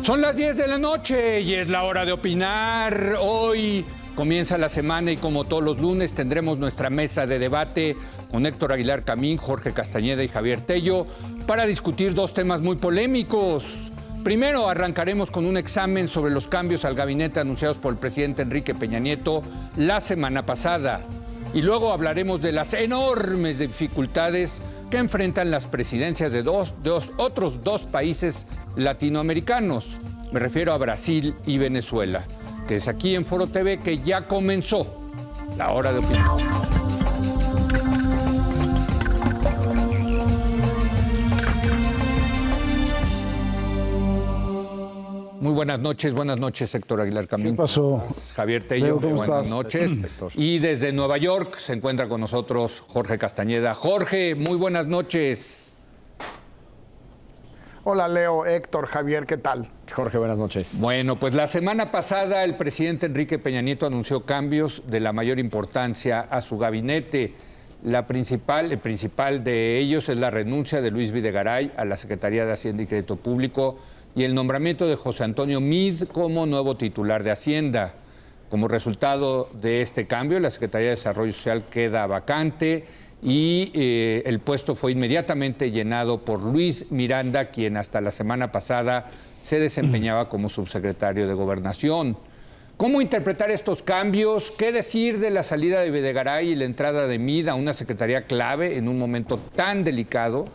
Son las 10 de la noche y es la hora de opinar. Hoy comienza la semana y como todos los lunes tendremos nuestra mesa de debate con Héctor Aguilar Camín, Jorge Castañeda y Javier Tello para discutir dos temas muy polémicos. Primero arrancaremos con un examen sobre los cambios al gabinete anunciados por el presidente Enrique Peña Nieto la semana pasada. Y luego hablaremos de las enormes dificultades que enfrentan las presidencias de otros dos países latinoamericanos. Me refiero a Brasil y Venezuela, que es aquí en Foro TV que ya comenzó la hora de opinar. Muy buenas noches Héctor Aguilar Camín. ¿Qué pasó? Javier Tello, Leo, ¿cómo buenas estás? noches. Y desde Nueva York se encuentra con nosotros Jorge Castañeda. Jorge, muy buenas noches. Hola Leo, Héctor, Javier, ¿qué tal? Jorge, buenas noches. Bueno, pues la semana pasada el presidente Enrique Peña Nieto anunció cambios de la mayor importancia a su gabinete. El principal de ellos es la renuncia de Luis Videgaray a la Secretaría de Hacienda y Crédito Público y el nombramiento de José Antonio Meade como nuevo titular de Hacienda. Como resultado de este cambio, la Secretaría de Desarrollo Social queda vacante y el puesto fue inmediatamente llenado por Luis Miranda, quien hasta la semana pasada se desempeñaba como subsecretario de Gobernación. ¿Cómo interpretar estos cambios? ¿Qué decir de la salida de Videgaray y la entrada de Meade a una secretaría clave en un momento tan delicado?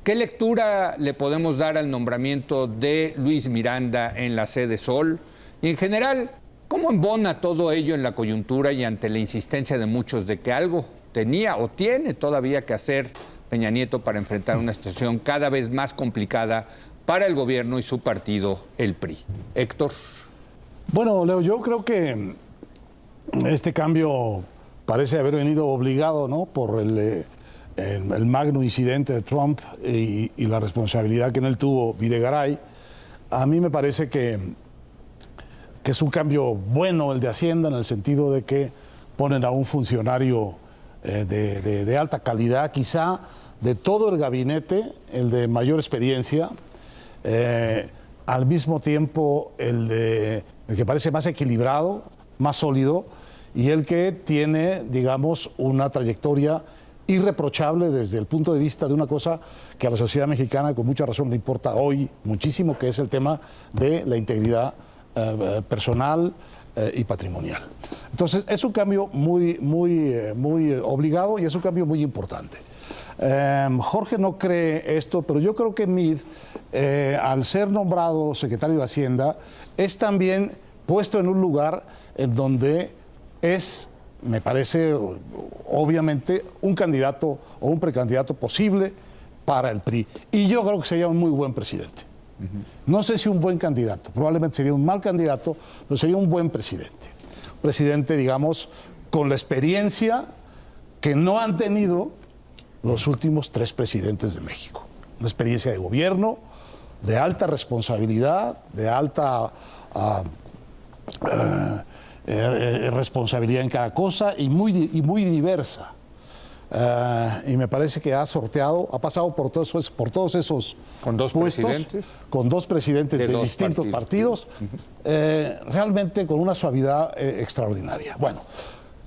¿Qué lectura le podemos dar al nombramiento de Luis Miranda en la sede Sol? Y en general, ¿cómo embona todo ello en la coyuntura y ante la insistencia de muchos de que algo tenía o tiene todavía que hacer Peña Nieto para enfrentar una situación cada vez más complicada para el gobierno y su partido, el PRI? Héctor. Bueno, Leo, yo creo que este cambio parece haber venido obligado, ¿no?, por el magno incidente de Trump y la responsabilidad que en él tuvo Videgaray. A mí me parece que es un cambio bueno el de Hacienda, en el sentido de que ponen a un funcionario de alta calidad, quizá de todo el gabinete, el de mayor experiencia, al mismo tiempo el que parece más equilibrado, más sólido, y el que tiene, digamos, una trayectoria irreprochable desde el punto de vista de una cosa que a la sociedad mexicana con mucha razón le importa hoy muchísimo, que es el tema de la integridad personal y patrimonial. Entonces es un cambio muy obligado y es un cambio muy importante. Jorge no cree esto, pero yo creo que Meade, al ser nombrado secretario de Hacienda, es también puesto en un lugar en donde es, me parece, obviamente, un candidato o un precandidato posible para el PRI. Y yo creo que sería un muy buen presidente. No sé si un buen candidato, probablemente sería un mal candidato, pero sería un buen presidente. Un presidente, digamos, con la experiencia que no han tenido los últimos 3 presidentes de México. Una experiencia de gobierno, de alta responsabilidad, de alta responsabilidad en cada cosa y muy diversa. Y me parece que ha pasado por todos esos ¿Con dos puestos, presidentes? con 2 presidentes de dos distintos partidos, realmente con una suavidad extraordinaria. Bueno,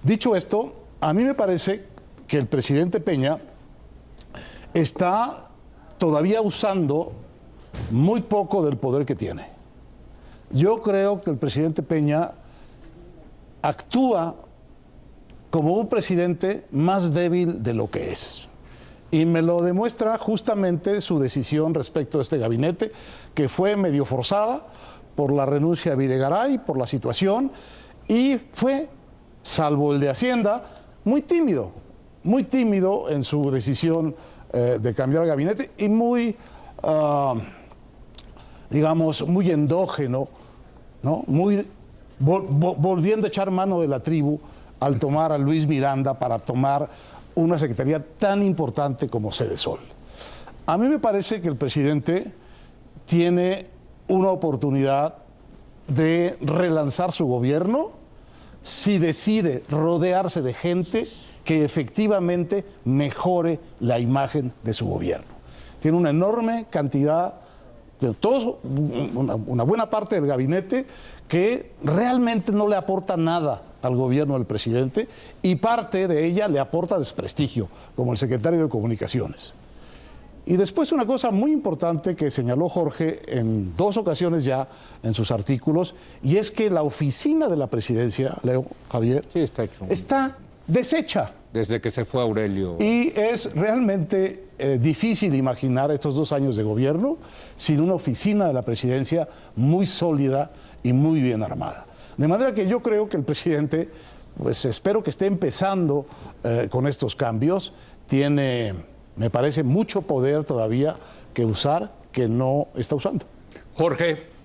dicho esto, a mí me parece que el presidente Peña está todavía usando muy poco del poder que tiene. Yo creo que el presidente Peña actúa como un presidente más débil de lo que es. Y me lo demuestra justamente su decisión respecto a este gabinete, que fue medio forzada por la renuncia de Videgaray, por la situación, y fue, salvo el de Hacienda, muy tímido en su decisión de cambiar el gabinete y muy, digamos, muy endógeno, ¿no? Volviendo a echar mano de la tribu al tomar a Luis Miranda para tomar una secretaría tan importante como Sede Sol. A mí me parece que el presidente tiene una oportunidad de relanzar su gobierno si decide rodearse de gente que efectivamente mejore la imagen de su gobierno. Tiene una enorme cantidad todos, una buena parte del gabinete que realmente no le aporta nada al gobierno del presidente y parte de ella le aporta desprestigio, como el secretario de Comunicaciones. Y después una cosa muy importante que señaló Jorge en 2 ocasiones ya en sus artículos, y es que la oficina de la presidencia, Leo, Javier, Sí, está hecho. está deshecha. Desde que se fue Aurelio. Y es realmente difícil imaginar estos 2 años de gobierno sin una oficina de la presidencia muy sólida y muy bien armada. De manera que yo creo que el presidente, pues espero que esté empezando con estos cambios, tiene, me parece, mucho poder todavía que usar, que no está usando. Jorge.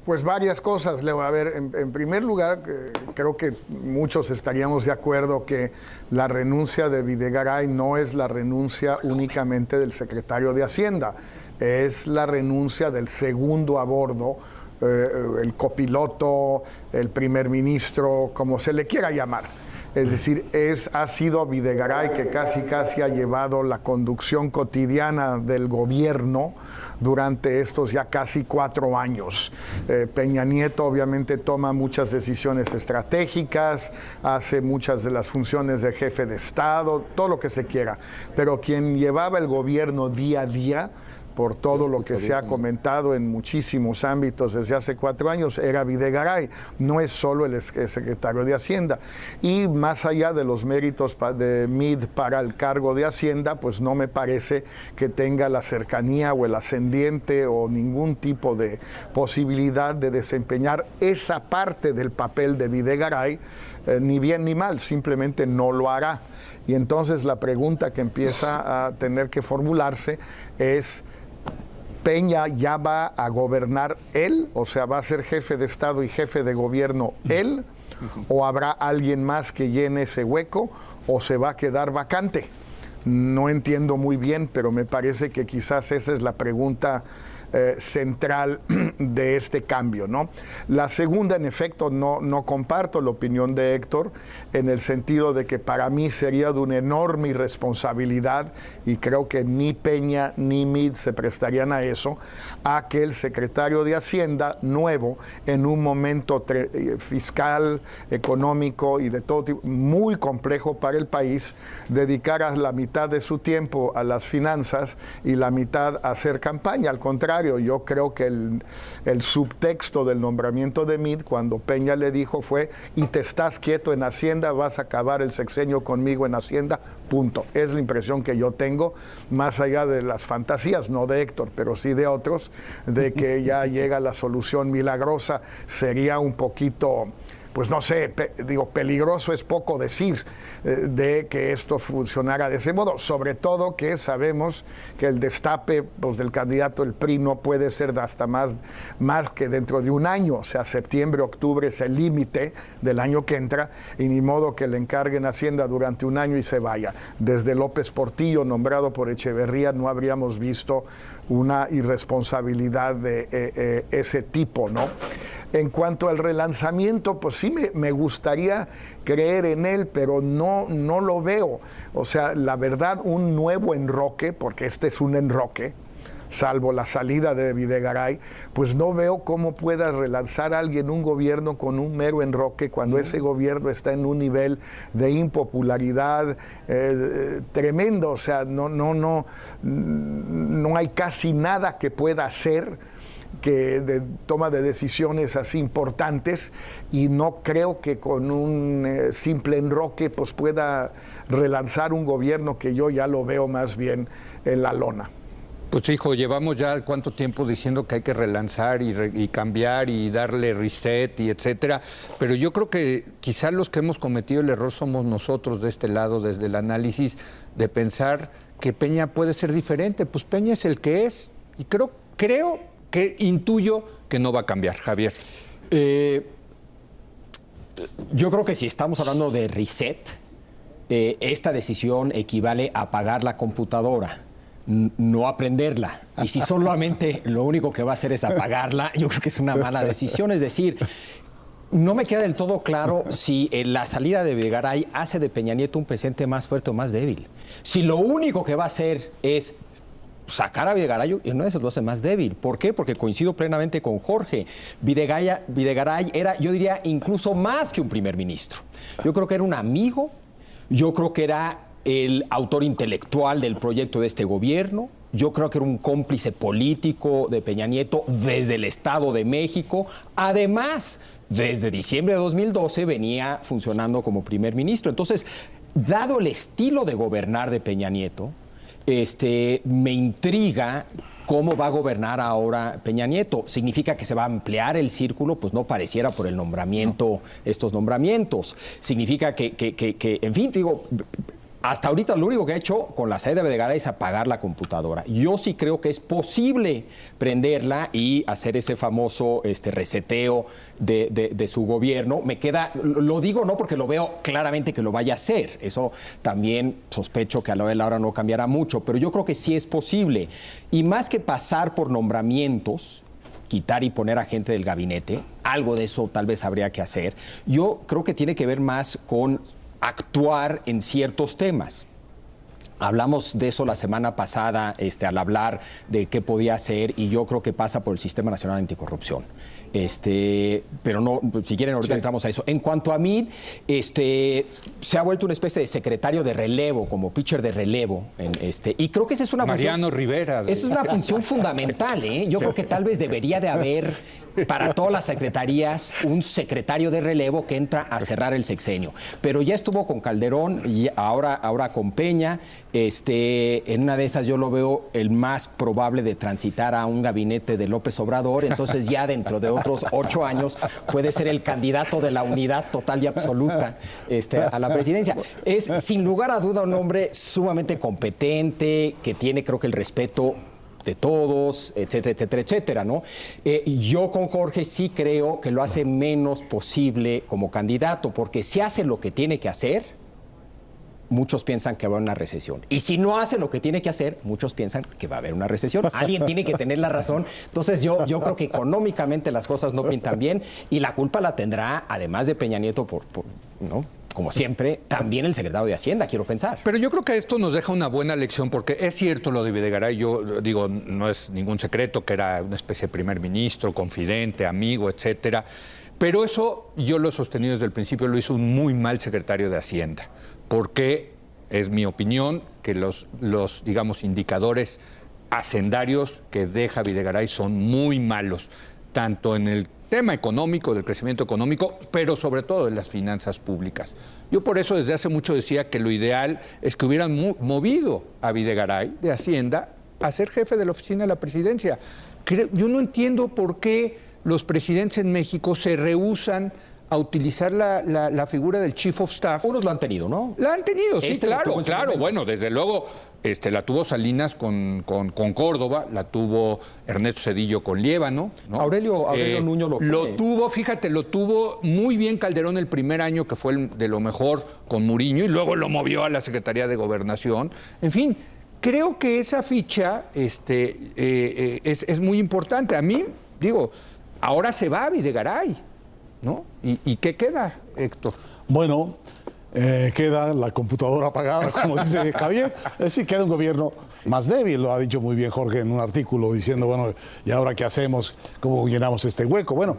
Pues varias cosas, Leo. A ver, en primer lugar, creo que muchos estaríamos de acuerdo que la renuncia de Videgaray no es la renuncia únicamente del secretario de Hacienda, es la renuncia del segundo a bordo, el copiloto, el primer ministro, como se le quiera llamar. Es decir, ha sido Videgaray que casi ha llevado la conducción cotidiana del gobierno durante estos ya casi 4 años. Peña Nieto obviamente toma muchas decisiones estratégicas, hace muchas de las funciones de jefe de Estado, todo lo que se quiera, pero quien llevaba el gobierno día a día, por todo lo que se ha comentado en muchísimos ámbitos desde hace 4 años, era Videgaray, no es solo el secretario de Hacienda. Y más allá de los méritos de Meade para el cargo de Hacienda, pues no me parece que tenga la cercanía o el ascendiente o ningún tipo de posibilidad de desempeñar esa parte del papel de Videgaray, ni bien ni mal, simplemente no lo hará. Y entonces la pregunta que empieza a tener que formularse es: ¿Peña ya va a gobernar él? O sea, ¿va a ser jefe de Estado y jefe de gobierno él? ¿O habrá alguien más que llene ese hueco? ¿O se va a quedar vacante? No entiendo muy bien, pero me parece que quizás esa es la pregunta central de este cambio, ¿no? La segunda, en efecto, no comparto la opinión de Héctor, en el sentido de que para mí sería de una enorme irresponsabilidad, y creo que ni Peña ni Meade se prestarían a eso, a que el secretario de Hacienda nuevo, en un momento fiscal, económico y de todo tipo, muy complejo para el país, dedicara la mitad de su tiempo a las finanzas y la mitad a hacer campaña. Al contrario, yo creo que el subtexto del nombramiento de Meade, cuando Peña le dijo, fue: y te estás quieto en Hacienda, vas a acabar el sexenio conmigo en Hacienda, punto. Es la impresión que yo tengo, más allá de las fantasías, no de Héctor, pero sí de otros, de que ya llega la solución milagrosa. Sería un poquito, pues no sé, peligroso es poco decir, de que esto funcionara de ese modo, sobre todo que sabemos que el destape, pues, del candidato el PRI no puede ser hasta más que dentro de un año, o sea, septiembre, octubre es el límite del año que entra, y ni modo que le encarguen Hacienda durante un año y se vaya. Desde López Portillo, nombrado por Echeverría, no habríamos visto una irresponsabilidad de ese tipo, ¿no? En cuanto al relanzamiento, pues sí me gustaría creer en él, pero no lo veo. O sea, la verdad, un nuevo enroque, porque este es un enroque, salvo la salida de Videgaray, pues no veo cómo pueda relanzar a alguien un gobierno con un mero enroque cuando ese gobierno está en un nivel de impopularidad tremendo. O sea, no hay casi nada que pueda hacer que de toma de decisiones así importantes, y no creo que con un simple enroque pues pueda relanzar un gobierno que yo ya lo veo más bien en la lona. Pues hijo, llevamos ya cuánto tiempo diciendo que hay que relanzar y cambiar y darle reset y etcétera, pero yo creo que quizás los que hemos cometido el error somos nosotros de este lado, desde el análisis, de pensar que Peña puede ser diferente. Pues Peña es el que es, y creo que intuyo que no va a cambiar. Javier. Yo creo que si estamos hablando de reset, esta decisión equivale a apagar la computadora, no a prenderla. Y si solamente lo único que va a hacer es apagarla, yo creo que es una mala decisión. Es decir, no me queda del todo claro si la salida de Videgaray hace de Peña Nieto un presidente más fuerte o más débil. Si lo único que va a hacer es sacar a Videgaray y una de esas lo hace más débil. ¿Por qué? Porque coincido plenamente con Jorge. Videgaray era, yo diría, incluso más que un primer ministro. Yo creo que era un amigo, yo creo que era el autor intelectual del proyecto de este gobierno, yo creo que era un cómplice político de Peña Nieto desde el Estado de México. Además, desde diciembre de 2012 venía funcionando como primer ministro. Entonces, dado el estilo de gobernar de Peña Nieto, me intriga cómo va a gobernar ahora Peña Nieto. ¿Significa que se va a ampliar el círculo? Pues no pareciera por el nombramiento, estos nombramientos. Significa que en fin, digo, hasta ahorita lo único que ha hecho con la salida de Videgaray es apagar la computadora. Yo sí creo que es posible prenderla y hacer ese famoso reseteo de su gobierno. Me queda, lo digo no porque lo veo claramente que lo vaya a hacer. Eso también sospecho que a la hora de la hora no cambiará mucho, pero yo creo que sí es posible. Y más que pasar por nombramientos, quitar y poner a gente del gabinete, algo de eso tal vez habría que hacer. Yo creo que tiene que ver más con actuar en ciertos temas. Hablamos de eso la semana pasada al hablar de qué podía hacer, y yo creo que pasa por el Sistema Nacional Anticorrupción. Pero no, si quieren ahorita entramos a eso. En cuanto a mí, se ha vuelto una especie de secretario de relevo, como pitcher de relevo, y creo que esa es una Mariano Rivera. Esa es una función fundamental, ¿eh? Yo creo que tal vez debería de haber para todas las secretarías un secretario de relevo que entra a cerrar el sexenio. Pero ya estuvo con Calderón y ahora con Peña. En una de esas yo lo veo el más probable de transitar a un gabinete de López Obrador. Entonces ya dentro de otros 8 años puede ser el candidato de la unidad total y absoluta a la presidencia. Es sin lugar a duda un hombre sumamente competente, que tiene, creo que, el respeto de todos, etcétera, etcétera, etcétera, ¿no? Yo con Jorge sí creo que lo hace menos posible como candidato, porque si hace lo que tiene que hacer, muchos piensan que va a haber una recesión. Y si no hace lo que tiene que hacer, muchos piensan que va a haber una recesión. Alguien tiene que tener la razón. Entonces yo creo que económicamente las cosas no pintan bien, y la culpa la tendrá, además de Peña Nieto, ¿no?, como siempre, también el secretario de Hacienda, quiero pensar. Pero yo creo que esto nos deja una buena lección, porque es cierto lo de Videgaray. Yo digo, no es ningún secreto que era una especie de primer ministro, confidente, amigo, etcétera. Pero eso yo lo he sostenido desde el principio, lo hizo un muy mal secretario de Hacienda, porque es mi opinión que los digamos, indicadores hacendarios que deja Videgaray son muy malos, tanto en el tema económico, del crecimiento económico, pero sobre todo en las finanzas públicas. Yo por eso desde hace mucho decía que lo ideal es que hubieran movido a Videgaray de Hacienda a ser jefe de la oficina de la presidencia. Yo no entiendo por qué los presidentes en México se rehúsan a utilizar la figura del Chief of Staff. Unos lo han tenido, ¿no? La han tenido, sí, claro. Bueno, desde luego la tuvo Salinas con Córdoba, la tuvo Ernesto Zedillo con Liévano, ¿no? Aurelio Nuño lo fue. Lo tuvo muy bien Calderón el primer año, que fue de lo mejor con Muriño, y luego lo movió a la Secretaría de Gobernación. En fin, creo que esa ficha es muy importante. A mí, digo, ahora se va Videgaray, ¿no? ¿Y qué queda, Héctor? Bueno, queda la computadora apagada, como dice Javier. Es decir, queda un gobierno más débil, lo ha dicho muy bien Jorge en un artículo, diciendo, bueno, ¿y ahora qué hacemos? ¿Cómo llenamos este hueco? Bueno,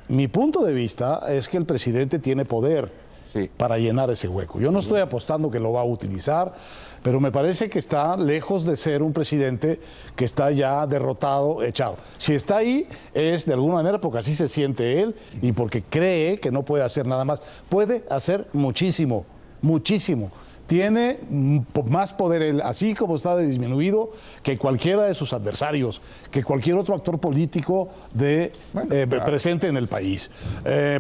mi punto de vista es que el presidente tiene poder para llenar ese hueco. Yo no estoy apostando que lo va a utilizar, pero me parece que está lejos de ser un presidente que está ya derrotado, echado. Si está ahí es de alguna manera porque así se siente él y porque cree que no puede hacer nada más. Puede hacer muchísimo, muchísimo. Tiene más poder él, así como está de disminuido, que cualquiera de sus adversarios, que cualquier otro actor político presente en el país.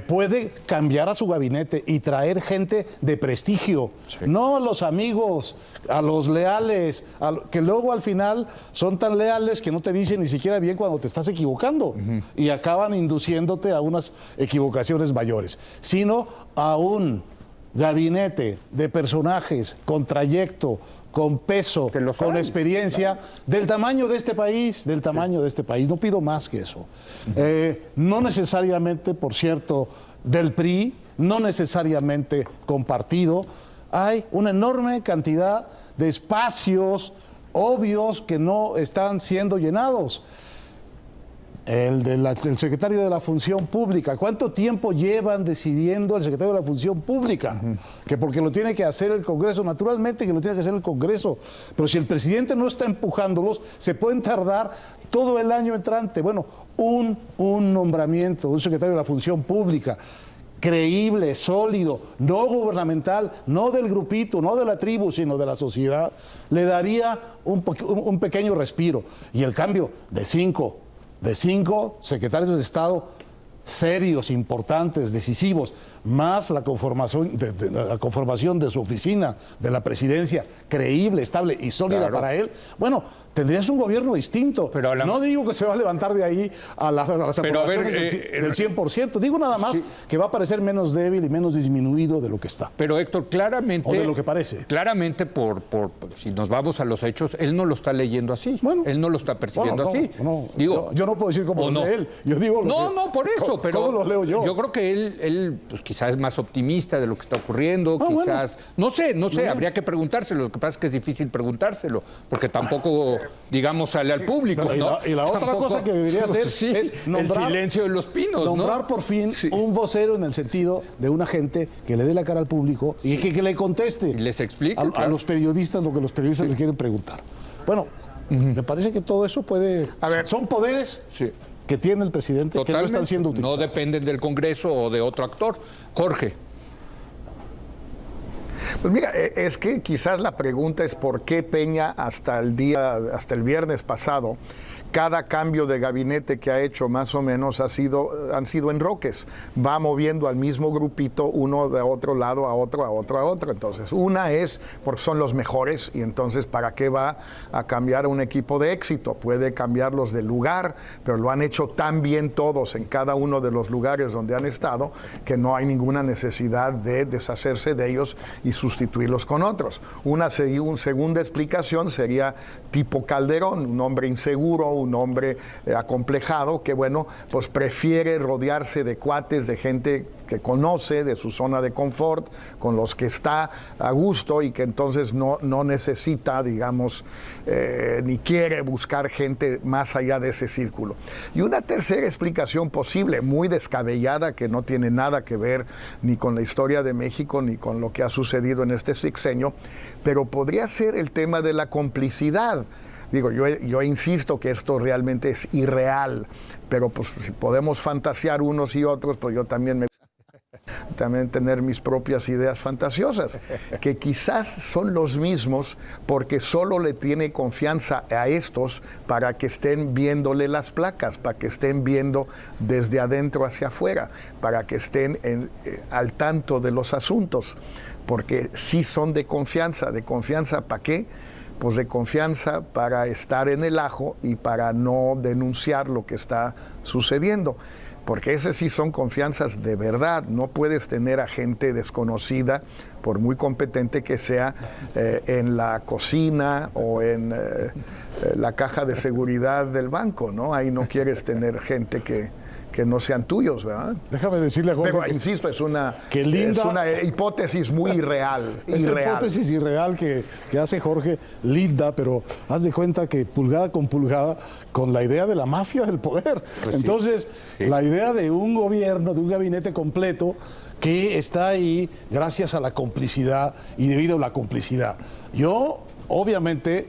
Puede cambiar a su gabinete y traer gente de prestigio, no a los amigos, a los leales, que luego al final son tan leales que no te dicen ni siquiera bien cuando te estás equivocando y acaban induciéndote a unas equivocaciones mayores, sino a un gabinete de personajes con trayecto, con peso, con experiencia, del tamaño de este país, no pido más que eso. No necesariamente, por cierto, del PRI, no necesariamente compartido. Hay una enorme cantidad de espacios obvios que no están siendo llenados. El secretario de la Función Pública. ¿Cuánto tiempo llevan decidiendo el secretario de la Función Pública? Que porque lo tiene que hacer el Congreso, naturalmente que lo tiene que hacer el Congreso, pero si el presidente no está empujándolos, se pueden tardar todo el año entrante. Bueno, un nombramiento de un secretario de la Función Pública creíble, sólido, no gubernamental, no del grupito, no de la tribu, sino de la sociedad, le daría un pequeño respiro. Y el cambio de cinco secretarios de Estado serios, importantes, decisivos, más la conformación de su oficina, de la presidencia, creíble, estable y sólida para él, bueno, tendrías un gobierno distinto. Pero no digo que se va a levantar de ahí a las aprobaciones del 100%, digo nada más que va a parecer menos débil y menos disminuido de lo que está. Pero Héctor, claramente... O de lo que parece. Claramente, si nos vamos a los hechos, él no lo está leyendo así. Bueno, él no lo está percibiendo así. Digo, yo no puedo decir cómo lo lee él. Yo digo por eso, pero ¿cómo lo leo yo? Yo creo que él pues, quizás es más optimista de lo que está ocurriendo, quizás... Bueno. No sé, habría que preguntárselo. Lo que pasa es que es difícil preguntárselo, porque tampoco, digamos, sale al público, ¿no? Y la otra cosa que debería hacer es nombrar... El silencio de los pinos, nombrar por fin un vocero en el sentido de una gente que le dé la cara al público y que le conteste. Y les explique. A los periodistas lo que los periodistas les quieren preguntar. Bueno, me parece que todo eso puede... A ver, son poderes... que tiene el presidente. Totalmente. Que no están siendo utilizados. No dependen del Congreso o de otro actor. Jorge. Pues mira, es que quizás la pregunta es por qué Peña hasta el viernes pasado, cada cambio de gabinete que ha hecho más o menos han sido enroques. Va moviendo al mismo grupito, uno de otro lado a otro. Entonces, una es porque son los mejores y entonces ¿para qué va a cambiar a un equipo de éxito? Puede cambiarlos de lugar, pero lo han hecho tan bien todos en cada uno de los lugares donde han estado que no hay ninguna necesidad de deshacerse de ellos y sustituirlos con otros. Una segunda explicación sería tipo Calderón, un hombre inseguro, un hombre acomplejado que, bueno, pues prefiere rodearse de cuates, de gente que conoce, de su zona de confort, con los que está a gusto y que entonces no necesita, digamos, ni quiere buscar gente más allá de ese círculo. Y una tercera explicación posible, muy descabellada, que no tiene nada que ver ni con la historia de México ni con lo que ha sucedido en este sexenio, pero podría ser el tema de la complicidad. Digo, yo insisto que esto realmente es irreal, pero pues si podemos fantasear unos y otros, pues yo también tener mis propias ideas fantasiosas, que quizás son los mismos porque solo le tiene confianza a estos para que estén viéndole las placas, para que estén viendo desde adentro hacia afuera, para que estén al tanto de los asuntos, porque sí son de confianza ¿para qué? Pues de confianza para estar en el ajo y para no denunciar lo que está sucediendo. Porque esas sí son confianzas de verdad. No puedes tener a gente desconocida, por muy competente que sea, en la cocina o en la caja de seguridad del banco, ¿no? Ahí no quieres tener gente que no sean tuyos, ¿verdad? Déjame decirle a Jorge. Pero insisto, es una hipótesis muy irreal. Es una hipótesis irreal que hace Jorge, linda, pero haz de cuenta que pulgada con la idea de la mafia del poder. Pues entonces, la idea de un gobierno, de un gabinete completo que está ahí gracias a la complicidad y debido a la complicidad. Yo, obviamente,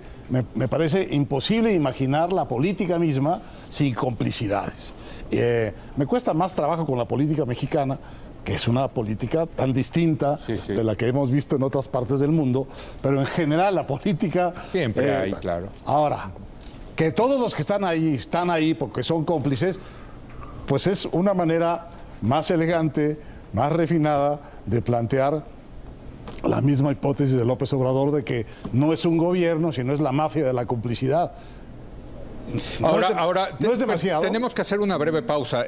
me parece imposible imaginar la política misma sin complicidades. Me cuesta más trabajo con la política mexicana, que es una política tan distinta de la que hemos visto en otras partes del mundo, pero en general la política... Siempre hay, claro. Ahora, que todos los que están ahí porque son cómplices, pues es una manera más elegante, más refinada de plantear la misma hipótesis de López Obrador de que no es un gobierno, sino es la mafia de la complicidad. Ahora no es demasiado. Tenemos que hacer una breve pausa,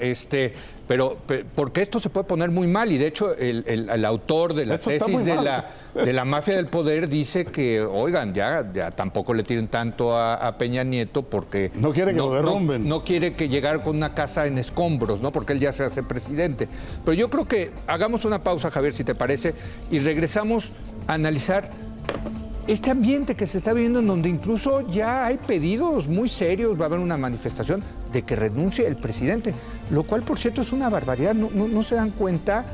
pero porque esto se puede poner muy mal y de hecho el autor de la tesis de la mafia del poder dice que, oigan, ya tampoco le tiren tanto a Peña Nieto porque no quiere que lo derrumben. No quiere que llegar con una casa en escombros, ¿no? Porque él ya se hace presidente. Pero yo creo que hagamos una pausa, Javier, si te parece, y regresamos a analizar este ambiente que se está viviendo en donde incluso ya hay pedidos muy serios, va a haber una manifestación de que renuncie el presidente, lo cual, por cierto, es una barbaridad. No se dan cuenta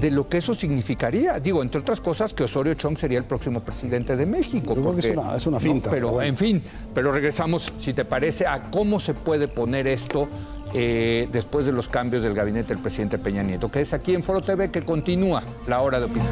de lo que eso significaría. Digo, entre otras cosas, que Osorio Chong sería el próximo presidente de México. Yo creo que es una finta. Pero, en fin, pero regresamos, si te parece, a cómo se puede poner esto después de los cambios del gabinete del presidente Peña Nieto, que es aquí en Foro TV, que continúa la hora de opinar.